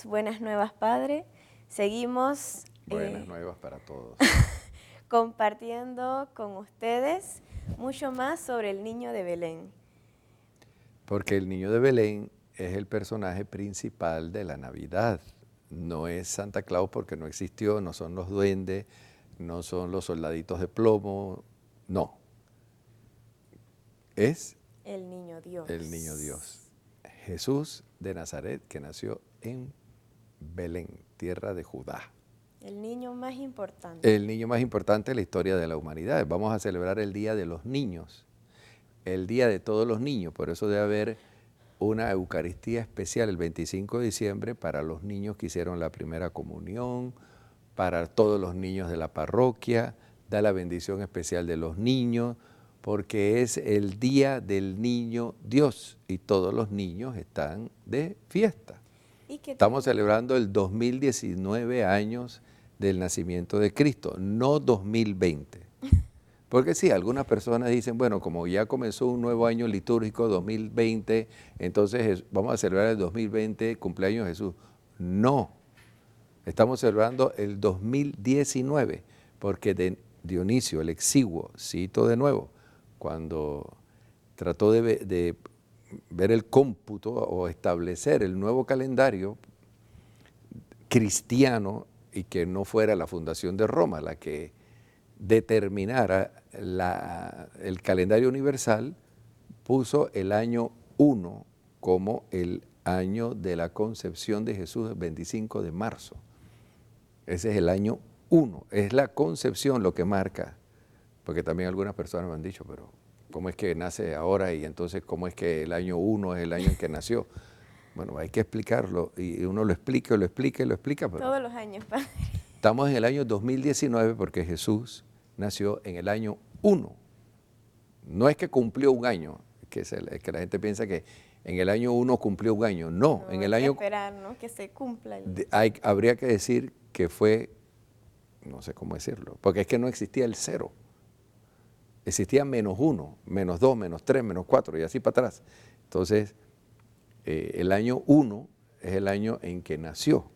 buenas nuevas, Padre. Seguimos Buenas nuevas para todos. compartiendo con ustedes mucho más sobre el niño de Belén. Porque el niño de Belén es el personaje principal de la Navidad. No es Santa Claus porque no existió, no son los duendes, no son los soldaditos de plomo, no. Es El niño Dios. el niño Dios. Jesús de Nazaret, que nació en Belén, tierra de Judá. El niño más importante. El niño más importante de la historia de la humanidad. Vamos a celebrar el Día de los Niños, el Día de todos los niños. Por eso debe haber una Eucaristía especial el 25 de diciembre para los niños que hicieron la primera comunión, para todos los niños de la parroquia, da la bendición especial de los niños, porque es el Día del Niño Dios y todos los niños están de fiesta. Estamos celebrando el 2019 años del nacimiento de Cristo, no 2020. Porque sí, algunas personas dicen, bueno, como ya comenzó un nuevo año litúrgico, 2020, entonces vamos a celebrar el 2020, cumpleaños de Jesús. No, estamos celebrando el 2019, porque Dionisio, el exiguo, cito de nuevo, cuando trató de ver el cómputo o establecer el nuevo calendario cristiano y que no fuera la fundación de Roma la que determinara el calendario universal, puso el año 1 como el año de la concepción de Jesús, el 25 de marzo. Ese es el año 1, es la concepción lo que marca, porque también algunas personas me han dicho, pero ¿cómo es que nace ahora y entonces cómo es que el año 1 es el año en que nació? Bueno, hay que explicarlo y uno lo explica, lo explica y lo explica. Pero todos los años, Padre. estamos en el año 2019 porque Jesús nació en el año 1. No es que cumplió un año, es que la gente piensa que en el año 1 cumplió un año. No, en el año... Hay que esperar, ¿no? Que se cumpla. Habría que decir que fue, no sé cómo decirlo, porque es que no existía el 0. Existía -1, -2, -3, -4 y así para atrás. Entonces, el año 1 es el año en que nació.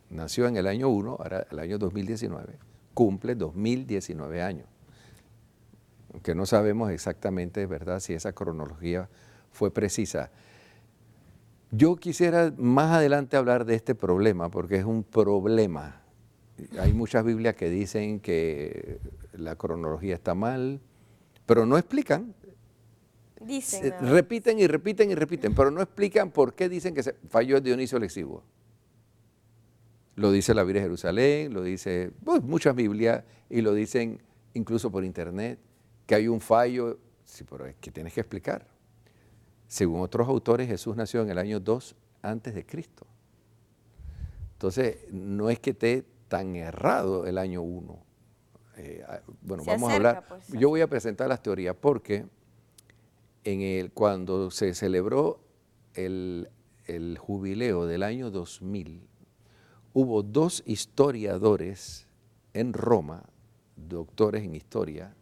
Nació en el año 1, ahora el año 2019, cumple 2019 años. Aunque no sabemos exactamente, ¿verdad?, si esa cronología fue precisa. Yo quisiera más adelante hablar de este problema, porque es un problema. Hay muchas Biblias que dicen que la cronología está mal, pero no explican. Dicen, ¿no? Repiten y repiten y repiten, pero no explican por qué dicen que falló el Dionisio el Exiguo. Lo dice la Biblia de Jerusalén, lo dice muchas Biblias y lo dicen incluso por internet, que hay un fallo. Sí, pero es que tienes que explicar. Según otros autores, Jesús nació en el año 2 antes de Cristo. Entonces, no es que esté tan errado el año 1. Bueno, vamos a hablar. Pues, yo voy a presentar las teorías porque cuando se celebró el jubileo del año 2000, hubo 2 historiadores en Roma, doctores en historia,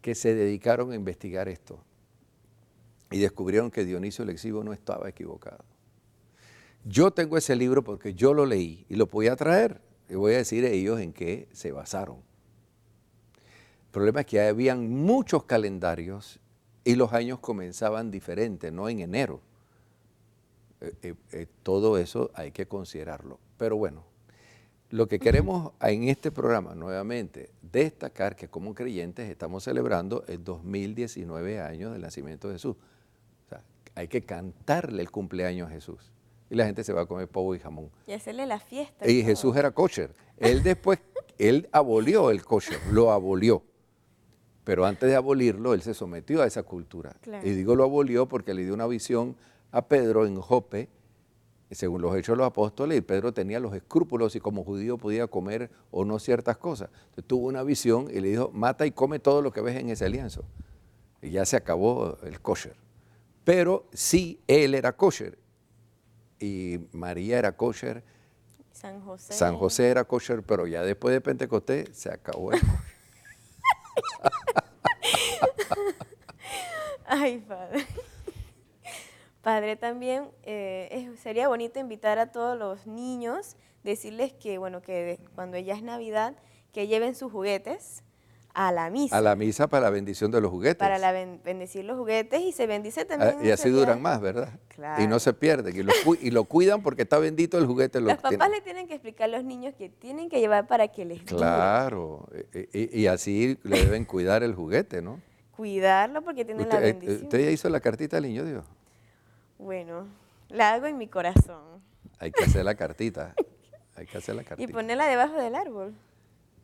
que se dedicaron a investigar esto y descubrieron que Dionisio el Exiguo no estaba equivocado. Yo tengo ese libro porque yo lo leí y lo voy a traer y voy a decir a ellos en qué se basaron. El problema es que habían muchos calendarios y los años comenzaban diferentes, no en enero. Todo eso hay que considerarlo. Pero bueno, lo que queremos en este programa nuevamente destacar que como creyentes estamos celebrando el 2019 años del nacimiento de Jesús. O sea, hay que cantarle el cumpleaños a Jesús. Y la gente se va a comer pavo y jamón. Y hacerle la fiesta. Y Jesús era kosher. Él abolió el kosher, lo abolió. Pero antes de abolirlo, él se sometió a esa cultura. Claro. Y digo lo abolió porque le dio una visión a Pedro en Jope, según los Hechos de los Apóstoles, y Pedro tenía los escrúpulos y como judío podía comer o no ciertas cosas. Entonces tuvo una visión y le dijo, mata y come todo lo que ves en ese lienzo. Y ya se acabó el kosher. Pero sí, él era kosher. Y María era kosher. San José era kosher, pero ya después de Pentecostés se acabó el kosher. Ay, Padre. Padre, también sería bonito invitar a todos los niños, decirles que, bueno, cuando ya es Navidad, que lleven sus juguetes a la A misa la misa para la bendición de los para juguetes. bendecir los juguetes y se bendice también en Y así ese día. duran más, ¿verdad? Y no Claro. se pierden. Y lo cuidan porque está bendito el juguete. Los papás le tienen que explicar a los niños que tienen que llevar para que les dure. Claro. Y así le deben cuidar el juguete, ¿no? Cuidarlo porque tienen la bendición. ¿Usted ya hizo la cartita al niño Dios? Bueno, la hago en mi corazón. Hay que hacer la cartita. Hay que hacer la Y cartita. ponerla debajo del árbol.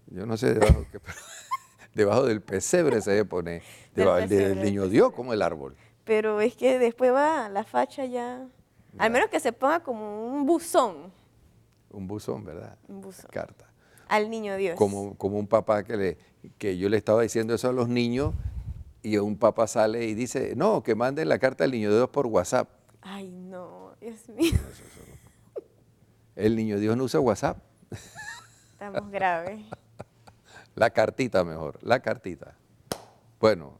Yo no sé debajo qué, pero debajo del pesebre se debe poner. Debajo del pesebre, niño del Dios, pesebre. como el árbol. Pero es que después va la facha ya. Al menos que se ponga como un buzón. Un buzón, ¿verdad? Un buzón. Carta. Al niño Dios. Como un papá que yo le estaba diciendo eso a los niños y un papá sale y dice, no, que manden la carta al niño Dios por WhatsApp. Ay, no, Dios mío. El niño Dios no usa WhatsApp. Estamos graves. La cartita mejor, la cartita. Bueno,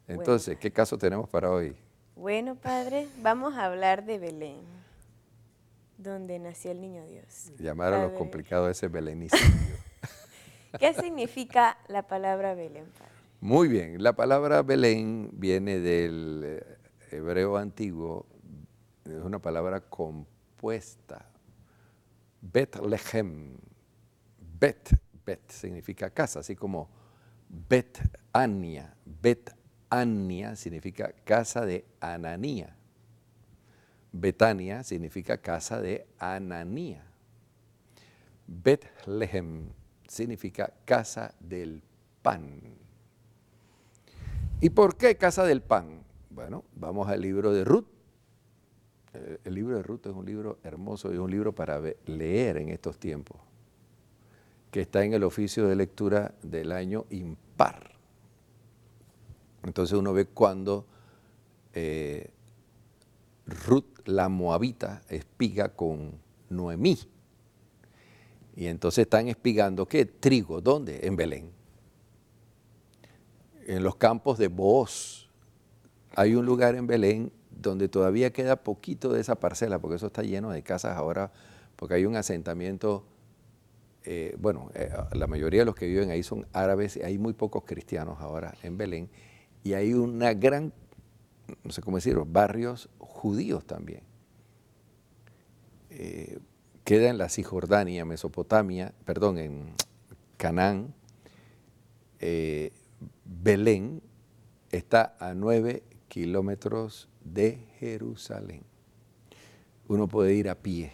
entonces, ¿qué caso tenemos para hoy? Bueno, Padre, vamos a hablar de Belén, donde nació el niño Dios. Llamar a lo Padre, complicado ese belenicidio. ¿qué significa la palabra Belén, Padre? Muy bien, la palabra Belén viene del hebreo antiguo, es una palabra compuesta. Betlehem, Bet significa casa, así como Betania significa casa de Ananía. Betania significa casa de Ananía. Betlehem significa casa del pan. ¿Y por qué casa del pan? Bueno, vamos al libro de Ruth. El libro de Ruth es un libro hermoso y un libro para leer en estos tiempos, que está en el oficio de lectura del año impar. Entonces uno ve cuando Ruth la moabita espiga con Noemí. Y entonces están espigando, ¿qué? Trigo. ¿Dónde? En Belén. En los campos de Booz. Hay un lugar en Belén donde todavía queda poquito de esa parcela, porque eso está lleno de casas ahora, porque hay un asentamiento, la mayoría de los que viven ahí son árabes, y hay muy pocos cristianos ahora en Belén, y hay una gran, no sé cómo decirlo, barrios judíos también. Queda en la Cisjordania, Mesopotamia, perdón, en Canaán. Belén está a 9 kilómetros de Jerusalén. Uno puede ir a pie.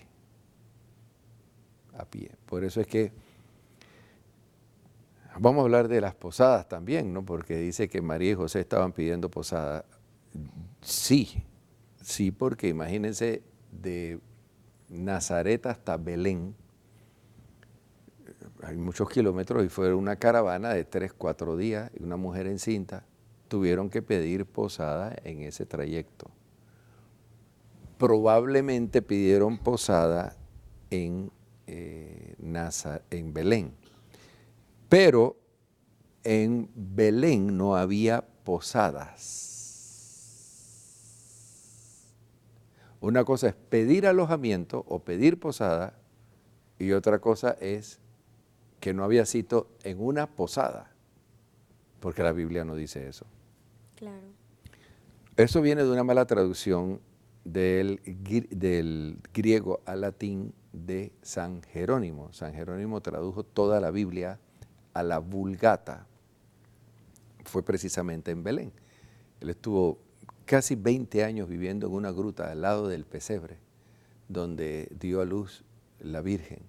Por eso es que vamos a hablar de las posadas también, ¿no? Porque dice que María y José estaban pidiendo posada. Sí, porque imagínense de Nazaret hasta Belén, hay muchos kilómetros y fue una caravana de 3, 4 días y una mujer encinta tuvieron que pedir posada en ese trayecto. Probablemente pidieron posada en Belén, pero en Belén no había posadas. Una cosa es pedir alojamiento o pedir posada y otra cosa es que no había sitio en una posada, porque la Biblia no dice eso. Claro. Eso viene de una mala traducción del griego al latín de San Jerónimo. San Jerónimo tradujo toda la Biblia a la Vulgata. Fue precisamente en Belén. Él estuvo casi 20 años viviendo en una gruta al lado del pesebre, donde dio a luz la Virgen.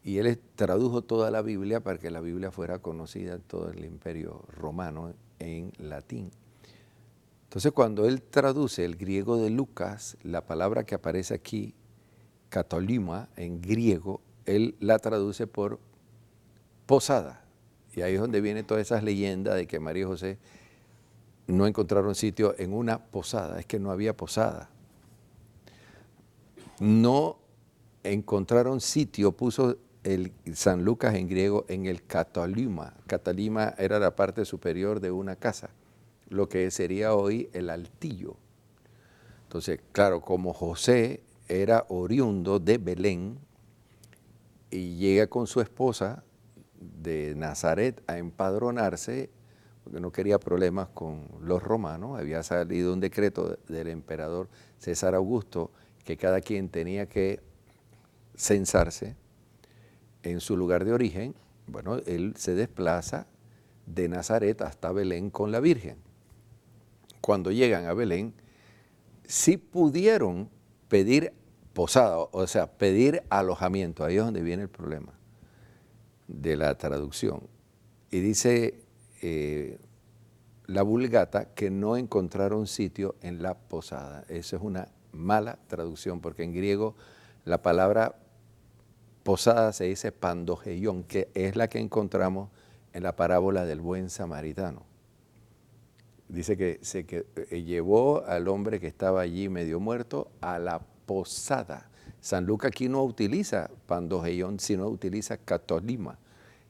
Y él tradujo toda la Biblia para que la Biblia fuera conocida en todo el Imperio Romano en latín. Entonces, cuando él traduce el griego de Lucas, la palabra que aparece aquí, katolima, en griego, él la traduce por posada. Y ahí es donde viene todas esas leyendas de que María y José no encontraron sitio en una posada. Es que no había posada. No encontraron sitio, puso el San Lucas en griego, en el katolima. Katolima era la parte superior de una casa, lo que sería hoy el altillo. Entonces, claro, como José era oriundo de Belén y llega con su esposa de Nazaret a empadronarse, porque no quería problemas con los romanos, había salido un decreto del emperador César Augusto que cada quien tenía que censarse en su lugar de origen. Bueno, él se desplaza de Nazaret hasta Belén con la Virgen. Cuando llegan a Belén, sí pudieron pedir posada, o sea, pedir alojamiento. Ahí es donde viene el problema de la traducción. Y dice la Vulgata que no encontraron sitio en la posada. Eso es una mala traducción, porque en griego la palabra posada se dice pandogeión, que es la que encontramos en la parábola del buen samaritano. Dice que llevó al hombre que estaba allí medio muerto a la posada. San Lucas aquí no utiliza pandogeión, sino utiliza catolima,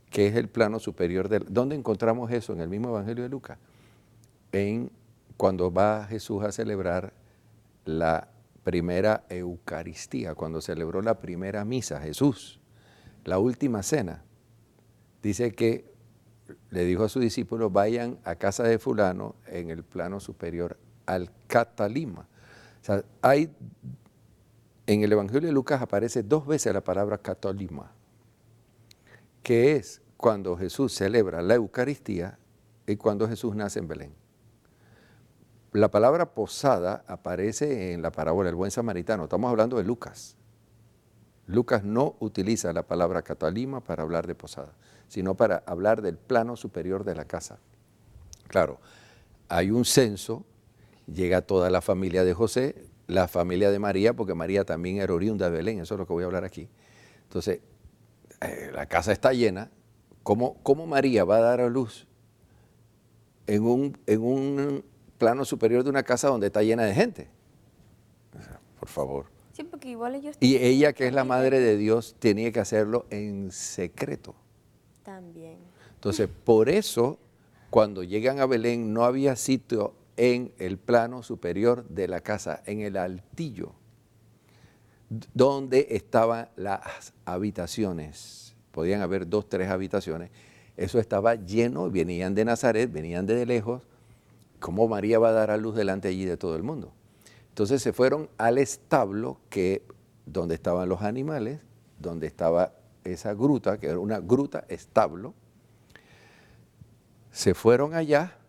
que es el plano superior del... ¿Dónde encontramos eso? En el mismo Evangelio de Lucas. Cuando va Jesús a celebrar la primera Eucaristía, cuando celebró la primera misa, Jesús, la última cena, dice que le dijo a sus discípulos, vayan a casa de fulano en el plano superior al catalima. O sea, en el Evangelio de Lucas aparece 2 veces la palabra catalima, que es cuando Jesús celebra la Eucaristía y cuando Jesús nace en Belén. La palabra posada aparece en la parábola del buen samaritano. Estamos hablando de Lucas. Lucas no utiliza la palabra catalima para hablar de posada, sino para hablar del plano superior de la casa. Claro, hay un censo, llega toda la familia de José, la familia de María, porque María también era oriunda de Belén, eso es lo que voy a hablar aquí. Entonces, la casa está llena. ¿Cómo María va a dar a luz en un plano superior de una casa donde está llena de gente? O sea, por favor. Sí, porque igual ellos... Y ella, que es la madre de Dios, tenía que hacerlo en secreto. También. Entonces, por eso, cuando llegan a Belén, no había sitio en el plano superior de la casa, en el altillo, donde estaban las habitaciones. Podían haber 2, 3 habitaciones. Eso estaba lleno, venían de Nazaret, venían de lejos. ¿Cómo María va a dar a luz delante allí de todo el mundo? Entonces se fueron al establo donde estaban los animales, donde estaba esa gruta, que era una gruta establo. Se fueron allá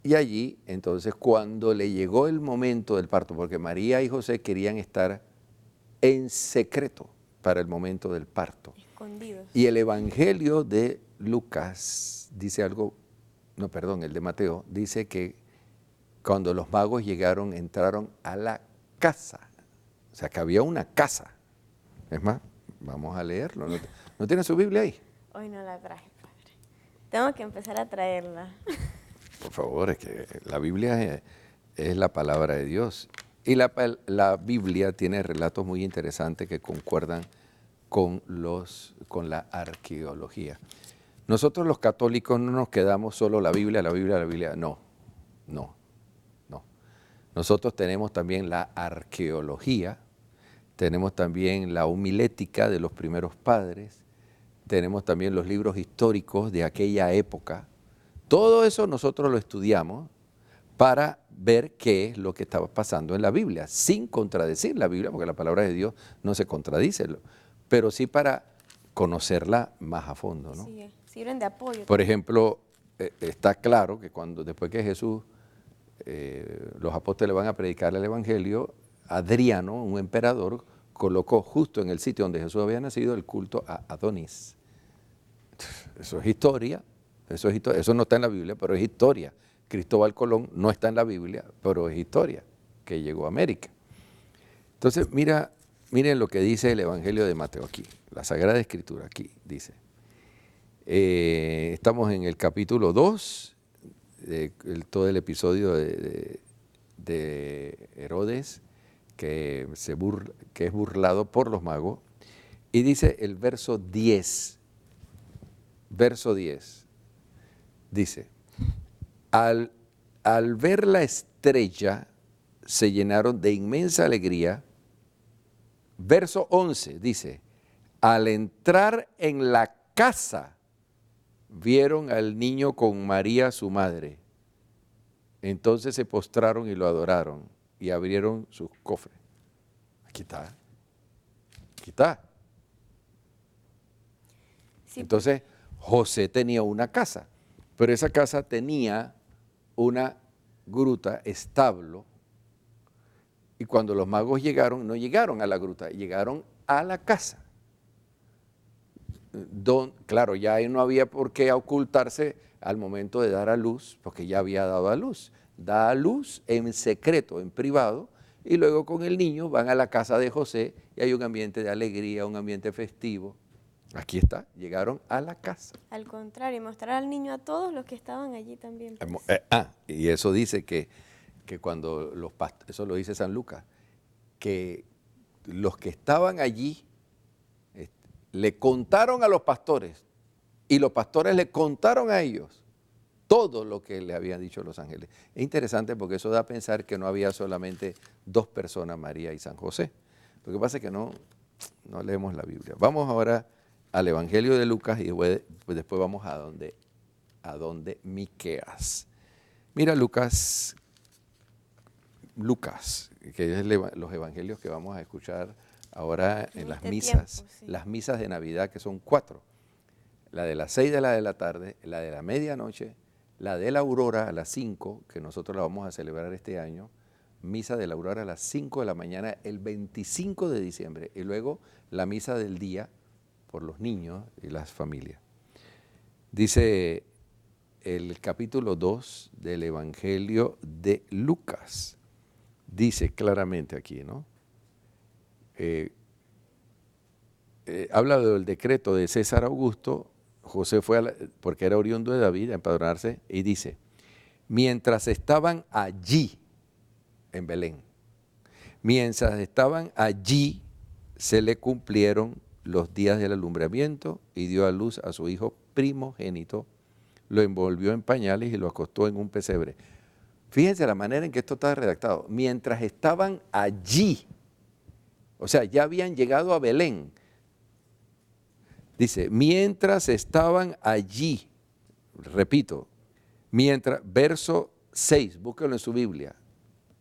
y allí, entonces, cuando le llegó el momento del parto, porque María y José querían estar en secreto para el momento del parto. Escondidos. Y el Evangelio de Lucas dice algo, no, perdón, el de Mateo, dice que cuando los magos llegaron, entraron a la casa. O sea, que había una casa. Es más, vamos a leerlo. ¿No tiene su Biblia ahí? Hoy no la traje, padre. Tengo que empezar a traerla. Por favor, es que la Biblia es la palabra de Dios. Y la Biblia tiene relatos muy interesantes que concuerdan con la arqueología. Nosotros los católicos no nos quedamos solo la Biblia. No. Nosotros tenemos también la arqueología, tenemos también la homilética de los primeros padres, tenemos también los libros históricos de aquella época. Todo eso nosotros lo estudiamos para ver qué es lo que estaba pasando en la Biblia, sin contradecir la Biblia, porque la palabra de Dios no se contradice, pero sí para conocerla más a fondo, ¿no? Sí, sirven de apoyo. Por ejemplo, está claro que después que Jesús, los apóstoles van a predicar el Evangelio, Adriano, un emperador, colocó justo en el sitio donde Jesús había nacido el culto a Adonis. Eso es historia, eso no está en la Biblia, pero es historia. Cristóbal Colón no está en la Biblia, pero es historia, que llegó a América. Entonces, miren lo que dice el Evangelio de Mateo aquí, la Sagrada Escritura aquí, dice. Estamos en el capítulo 2, todo el episodio de Herodes, que es burlado por los magos, y dice el verso 10, dice, al ver la estrella, se llenaron de inmensa alegría. Verso 11 dice, al entrar en la casa, vieron al niño con María su madre. Entonces se postraron y lo adoraron y abrieron sus cofres. Aquí está. Aquí está. Sí, Entonces José tenía una casa, pero esa casa tenía una gruta, establo, y cuando los magos llegaron, no llegaron a la gruta, llegaron a la casa. Claro, ya ahí no había por qué ocultarse al momento de dar a luz, porque ya había dado a luz. Da a luz en secreto, en privado, y luego con el niño van a la casa de José y hay un ambiente de alegría, un ambiente festivo. Aquí está, llegaron a la casa. al contrario, mostrar al niño a todos los que estaban allí también. Pues. Y eso dice que cuando los pastores, eso lo dice San Lucas, que los que estaban allí le contaron a los pastores y los pastores le contaron a ellos todo lo que le habían dicho los ángeles. Es interesante porque eso da a pensar que no había solamente dos personas, María y San José. Lo que pasa es que no leemos la Biblia. Vamos ahora al Evangelio de Lucas y después vamos a donde Miqueas. Mira Lucas, que es los evangelios que vamos a escuchar ahora en las misas, tiempo, sí. Las misas de Navidad, que son 4. La de las 6 de la tarde, la de la medianoche, la de la aurora a las 5, que nosotros la vamos a celebrar este año, misa de la aurora a las 5 de la mañana, el 25 de diciembre, y luego la misa del día por los niños y las familias. Dice el capítulo 2 del Evangelio de Lucas, dice claramente aquí, ¿no? Habla del decreto de César Augusto. José fue, porque era oriundo de David, a empadronarse, y dice, mientras estaban allí, en Belén, mientras estaban allí, se le cumplieron los días del alumbramiento y dio a luz a su hijo primogénito, lo envolvió en pañales y lo acostó en un pesebre. Fíjense la manera en que esto está redactado. Mientras estaban allí, o sea, ya habían llegado a Belén. Dice, mientras estaban allí, repito, verso 6, búsquenlo en su Biblia,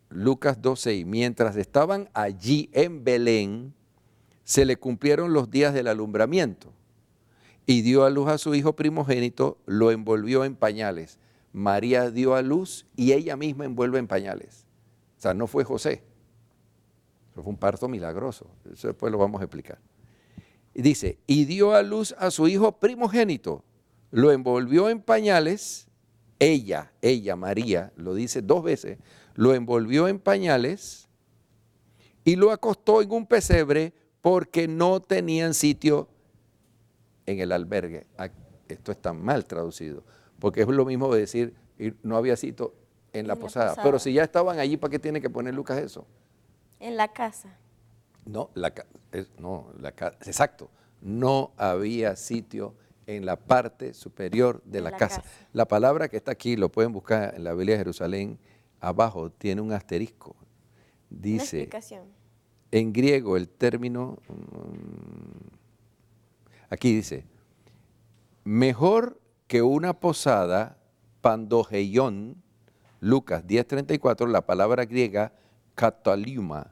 Lucas 2:6, mientras estaban allí en Belén, se le cumplieron los días del alumbramiento y dio a luz a su hijo primogénito, lo envolvió en pañales. María dio a luz y ella misma envuelve en pañales. O sea, no fue José. Eso fue un parto milagroso. Eso después lo vamos a explicar. Y dice, y dio a luz a su hijo primogénito, lo envolvió en pañales, ella, María, lo dice 2 veces, lo envolvió en pañales y lo acostó en un pesebre porque no tenían sitio en el albergue. Esto está mal traducido, porque es lo mismo de decir, no había sitio en la posada. Pero si ya estaban allí, ¿para qué tiene que poner Lucas eso? En la casa. No, exacto, no había sitio en la parte superior de la casa. La palabra que está aquí, lo pueden buscar en la Biblia de Jerusalén, abajo tiene un asterisco. Dice, una explicación. En griego el término, aquí dice, mejor que una posada, pandogeion, Lucas 10:34, la palabra griega kataliuma,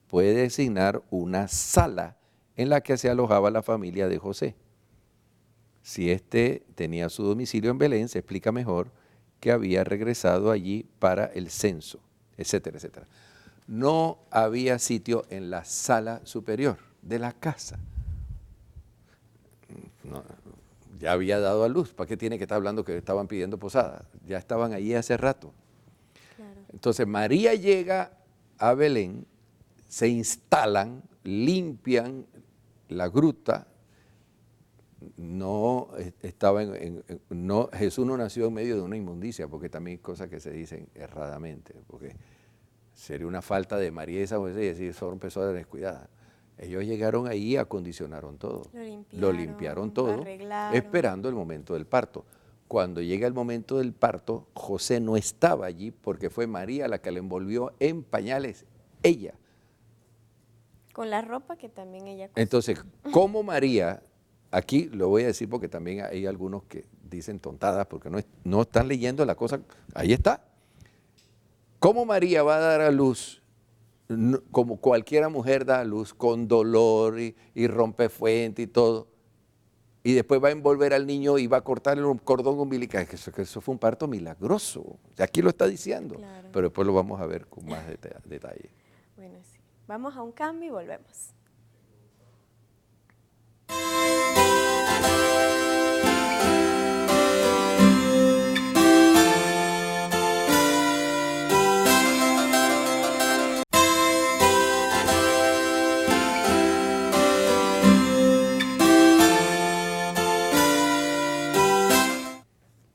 puede designar una sala en la que se alojaba la familia de José. Si éste tenía su domicilio en Belén, se explica mejor que había regresado allí para el censo, etcétera, etcétera. No había sitio en la sala superior de la casa. No, ya había dado a luz. ¿Para qué tiene que estar hablando que estaban pidiendo posada? Ya estaban allí hace rato. Claro. Entonces María llega a Belén, se instalan, limpian la gruta. No estaba Jesús no nació en medio de una inmundicia, porque también hay cosas que se dicen erradamente, porque sería una falta de María y San José y decir, son personas descuidadas. Ellos llegaron ahí y acondicionaron todo, lo limpiaron todo, arreglaron. esperando el momento del parto. cuando llega el momento del parto, José no estaba allí porque fue María la que le envolvió en pañales, ella. Con la ropa que también ella cosió. Entonces, ¿cómo María, aquí lo voy a decir porque también hay algunos que dicen tontadas porque no están leyendo la cosa, ahí está. ¿Cómo María va a dar a luz, como cualquiera mujer da a luz, con dolor y rompe fuente y todo? Y después va a envolver al niño y va a cortarle un cordón umbilical. Que eso fue un parto milagroso. Aquí lo está diciendo, Claro. pero después lo vamos a ver con más detalle. Bueno, sí. Vamos a un cambio y volvemos.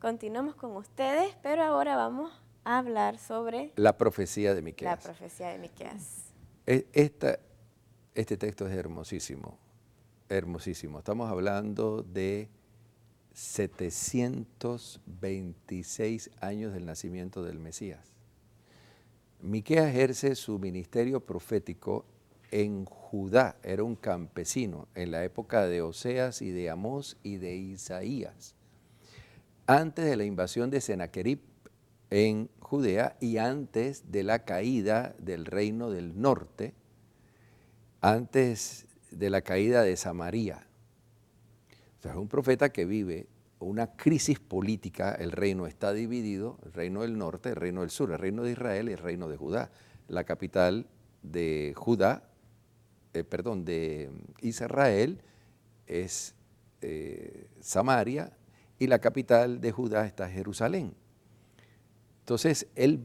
Continuamos con ustedes, pero ahora vamos a hablar sobre La profecía de la Miqueas. profecía de Miqueas. Este texto es hermosísimo, hermosísimo. Estamos hablando de 726 años del nacimiento del Mesías. Miqueas ejerce su ministerio profético en Judá, era un campesino en la época de Oseas y de Amós y de Isaías, antes de la invasión de Sennacherib en Judea y antes de la caída del reino del norte, antes de la caída de Samaria. O sea, es un profeta que vive una crisis política, el reino está dividido, el reino del norte, el reino del sur, el reino de Israel y el reino de Judá. La capital de Judá, de Israel es Samaria y la capital de Judá está Jerusalén. Entonces, él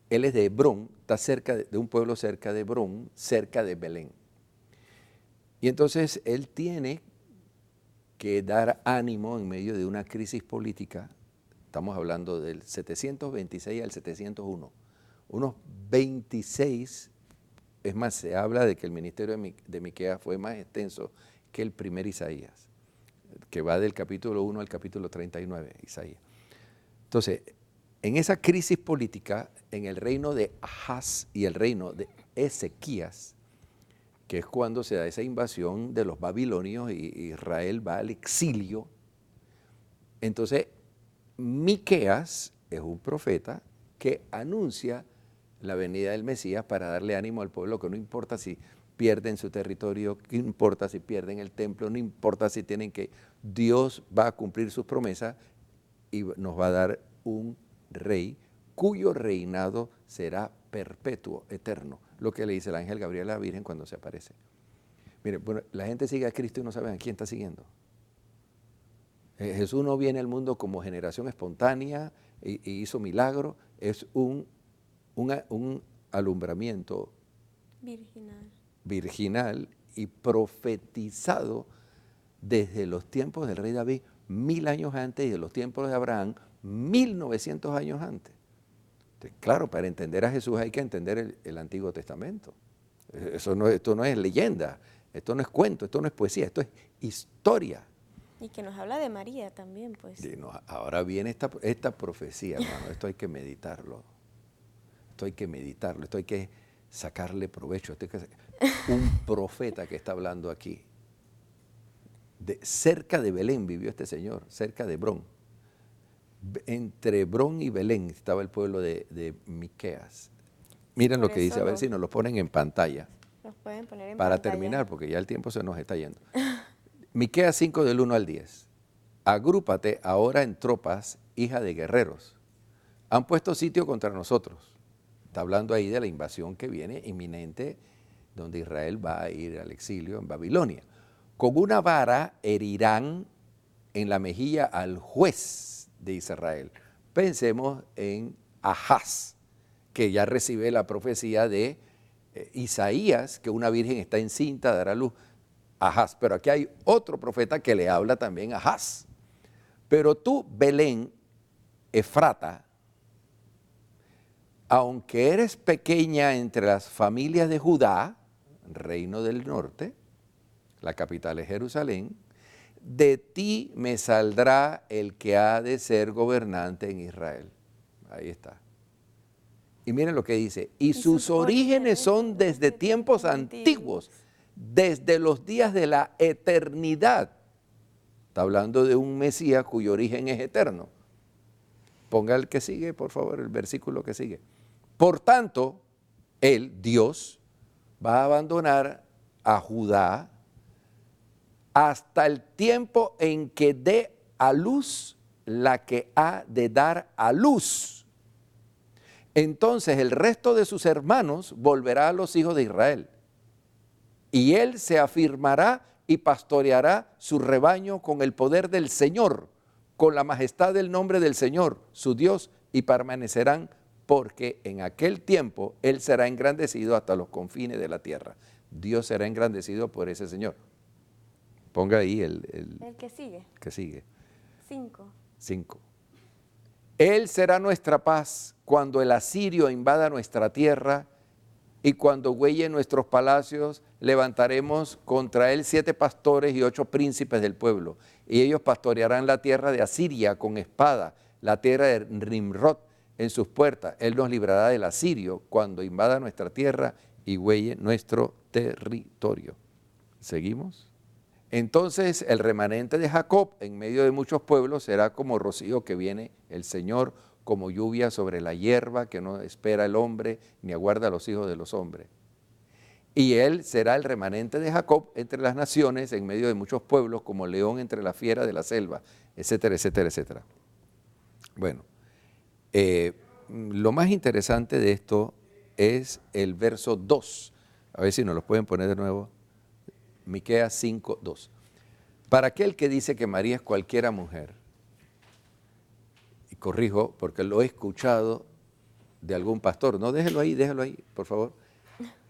es de Hebrón, está cerca de un pueblo cerca de Hebrón, cerca de Belén. Y entonces él tiene que dar ánimo en medio de una crisis política. Estamos hablando del 726 al 701. Unos 26, es más, se habla de que el ministerio de Miqueas fue más extenso que el primer Isaías, que va del capítulo 1 al capítulo 39, Isaías. Entonces, en esa crisis política, en el reino de Ahaz y el reino de Ezequías, que es cuando se da esa invasión de los babilonios y Israel va al exilio, entonces Miqueas es un profeta que anuncia la venida del Mesías para darle ánimo al pueblo, que no importa si pierden su territorio, no importa si pierden el templo, no importa si tienen que, Dios va a cumplir sus promesas y nos va a dar un rey cuyo reinado será perpetuo, eterno, lo que le dice el ángel Gabriel a la Virgen cuando se aparece. Mire, bueno, la gente sigue a Cristo y no saben a quién está siguiendo. Jesús no viene al mundo como generación espontánea y hizo milagro, es un alumbramiento virginal y profetizado desde los tiempos del rey David, 1000 años antes, y de los tiempos de Abraham, 1900 años antes. Entonces, claro, para entender a Jesús hay que entender el Antiguo Testamento. Esto no es leyenda, esto no es cuento, esto no es poesía, esto es historia. Y que nos habla de María también, pues. Ahora viene esta profecía, hermano, esto hay que meditarlo. Esto hay que sacarle provecho. Un profeta que está hablando aquí. Cerca de Belén vivió este señor, cerca de Hebrón. Entre Hebrón y Belén estaba el pueblo de Miqueas. Miren lo que dice, a ver si nos lo ponen en pantalla. Los pueden poner en para pantalla. terminar, porque ya el tiempo se nos está yendo. Miqueas 5 del 1 al 10. Agrúpate ahora en tropas, hija de guerreros. Han puesto sitio contra nosotros. Está hablando ahí de la invasión que viene inminente, donde Israel va a ir al exilio en Babilonia. Con una vara herirán en la mejilla al juez de Israel. Pensemos en Ahaz, que ya recibe la profecía de Isaías, que una virgen está encinta, dará luz. Ahaz, pero aquí hay otro profeta que le habla también a Ahaz. Pero tú, Belén, Efrata, aunque eres pequeña entre las familias de Judá, reino del norte, la capital es Jerusalén, de ti me saldrá el que ha de ser gobernante en Israel. Ahí está. Y miren lo que dice, y sus orígenes son desde tiempos antiguos, desde los días de la eternidad. Está hablando de un Mesías cuyo origen es eterno. Ponga el que sigue, por favor, el versículo que sigue. Por tanto, él, Dios, va a abandonar a Judá hasta el tiempo en que dé a luz la que ha de dar a luz. Entonces el resto de sus hermanos volverá a los hijos de Israel, y él se afirmará y pastoreará su rebaño con el poder del Señor, con la majestad del nombre del Señor, su Dios, y permanecerán, porque en aquel tiempo él será engrandecido hasta los confines de la tierra. Dios será engrandecido por ese Señor. Ponga ahí el que sigue. Que sigue. 5. Él será nuestra paz cuando el asirio invada nuestra tierra, y cuando huelle nuestros palacios, levantaremos contra él 7 pastores y 8 príncipes del pueblo, y ellos pastorearán la tierra de Asiria con espada, la tierra de Nimrod en sus puertas. Él nos librará del asirio cuando invada nuestra tierra y huelle nuestro territorio. ¿Seguimos? Entonces el remanente de Jacob en medio de muchos pueblos será como rocío que viene el Señor, como lluvia sobre la hierba que no espera el hombre ni aguarda a los hijos de los hombres. Y él será el remanente de Jacob entre las naciones en medio de muchos pueblos, como león entre la fiera de la selva, etcétera, etcétera, etcétera. Bueno, lo más interesante de esto es el verso 2. A ver si nos lo pueden poner de nuevo. Miqueas 5:2. Para aquel que dice que María es cualquiera mujer, y corrijo porque lo he escuchado de algún pastor, no, déjelo ahí, por favor,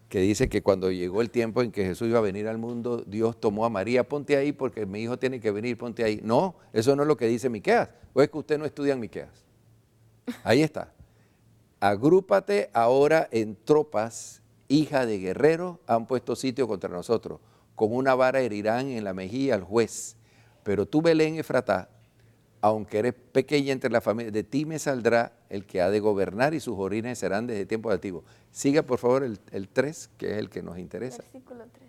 que dice que cuando llegó el tiempo en que Jesús iba a venir al mundo, Dios tomó a María, ponte ahí porque mi hijo tiene que venir, ponte ahí. No, eso no es lo que dice Miqueas, o es que usted no estudia en Miqueas. Ahí está. Agrúpate ahora en tropas, hija de guerreros, han puesto sitio contra nosotros. Con una vara herirán en la mejilla al juez. Pero tú, Belén Efratá, aunque eres pequeña entre la familia, de ti me saldrá el que ha de gobernar, y sus orígenes serán desde tiempos antiguos. Siga por favor el 3, que es el que nos interesa. Versículo 3.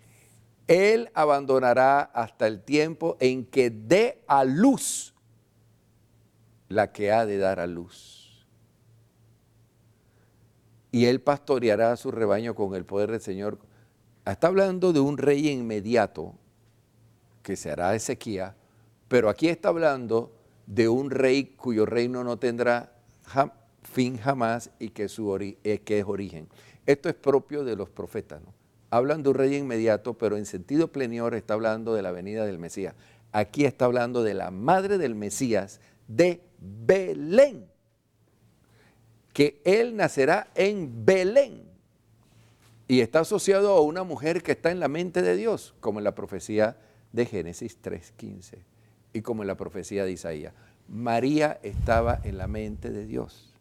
Él abandonará hasta el tiempo en que dé a luz la que ha de dar a luz. Y él pastoreará a su rebaño con el poder del Señor. Está hablando de un rey inmediato que será Ezequías, pero aquí está hablando de un rey cuyo reino no tendrá fin jamás y que es origen. Esto es propio de los profetas, ¿no? Hablan de un rey inmediato, pero en sentido plenior está hablando de la venida del Mesías. Aquí está hablando de la madre del Mesías, de Belén, que él nacerá en Belén. Y está asociado a una mujer que está en la mente de Dios, como en la profecía de Génesis 3:15 y como en la profecía de Isaías. María estaba en la mente de Dios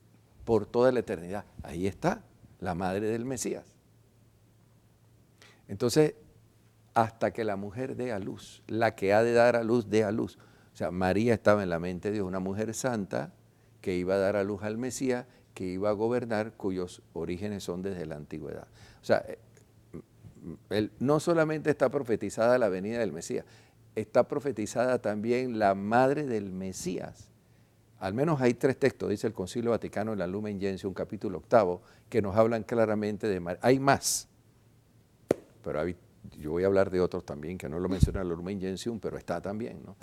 por toda la eternidad. Ahí está, la madre del Mesías. Entonces, hasta que la mujer dé a luz, la que ha de dar a luz, dé a luz. O sea, María estaba en la mente de Dios, una mujer santa que iba a dar a luz al Mesías, que iba a gobernar, cuyos orígenes son desde la antigüedad. O sea, no solamente está profetizada la venida del Mesías, está profetizada también la madre del Mesías. Al menos hay 3 textos, dice el Concilio Vaticano en la Lumen Gentium, capítulo 8, que nos hablan claramente de María. Hay más, pero yo voy a hablar de otros también, que no lo menciona la Lumen Gentium, pero está también, ¿no?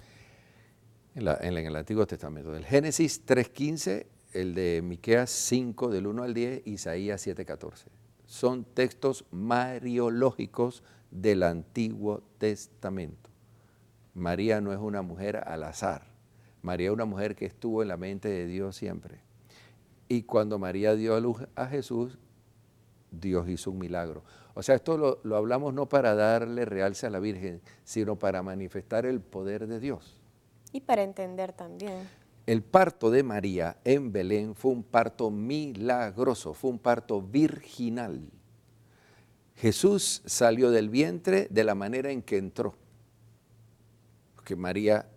En el Antiguo Testamento. Del Génesis 3:15, el de Miqueas 5, del 1 al 10, Isaías 7:14. Son textos mariológicos del Antiguo Testamento. María no es una mujer al azar. María es una mujer que estuvo en la mente de Dios siempre. Y cuando María dio a luz a Jesús, Dios hizo un milagro. O sea, esto lo hablamos no para darle realce a la Virgen, sino para manifestar el poder de Dios. Y para entender también. El parto de María en Belén fue un parto milagroso, fue un parto virginal. Jesús salió del vientre de la manera en que entró. que María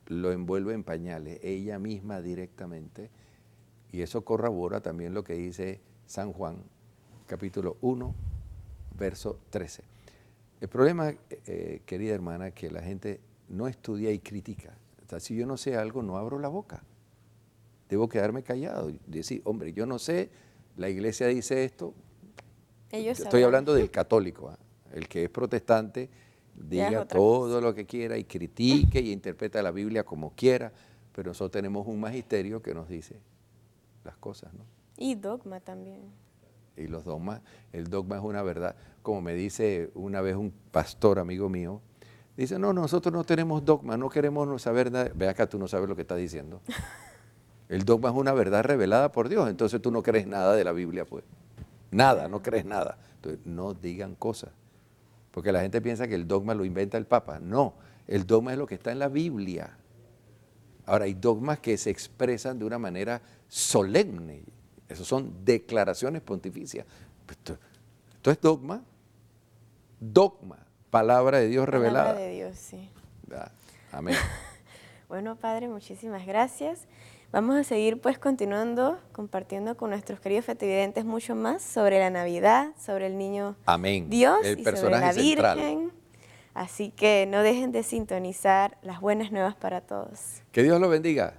lo envuelve en pañales, ella misma directamente, y eso corrobora también lo que dice San Juan, capítulo 1, verso 13. El problema, querida hermana, es que la gente no estudia y critica. O sea, si yo no sé algo, no abro la boca. Debo quedarme callado y decir, hombre, yo no sé, la iglesia dice esto. Ellos Estoy sabrán. hablando del católico, ¿ah? El que es protestante Ya es diga otra todo cosa. lo que quiera y critique y interpreta la Biblia como quiera, pero nosotros tenemos un magisterio que nos dice las cosas, ¿no? Y dogma también. Y los dogmas, el dogma es una verdad. Como me dice una vez un pastor amigo mío, dice, no, nosotros no tenemos dogma, no queremos saber nada. Ve acá, tú no sabes lo que estás diciendo. El dogma es una verdad revelada por Dios, entonces tú no crees nada de la Biblia, pues. Nada, no crees nada. Entonces, no digan cosas. Porque la gente piensa que el dogma lo inventa el Papa. No, el dogma es lo que está en la Biblia. Ahora, hay dogmas que se expresan de una manera solemne. Esos son declaraciones pontificias. Esto es dogma. Dogma, palabra de Dios Palabra revelada. de Dios, sí. Amén. Bueno, Padre, muchísimas gracias. Vamos a seguir pues continuando, compartiendo con nuestros queridos fetividentes mucho más sobre la Navidad, sobre el niño Amén. Dios El y sobre personaje la central. Virgen. Así que no dejen de sintonizar las buenas nuevas para todos. Que Dios lo bendiga.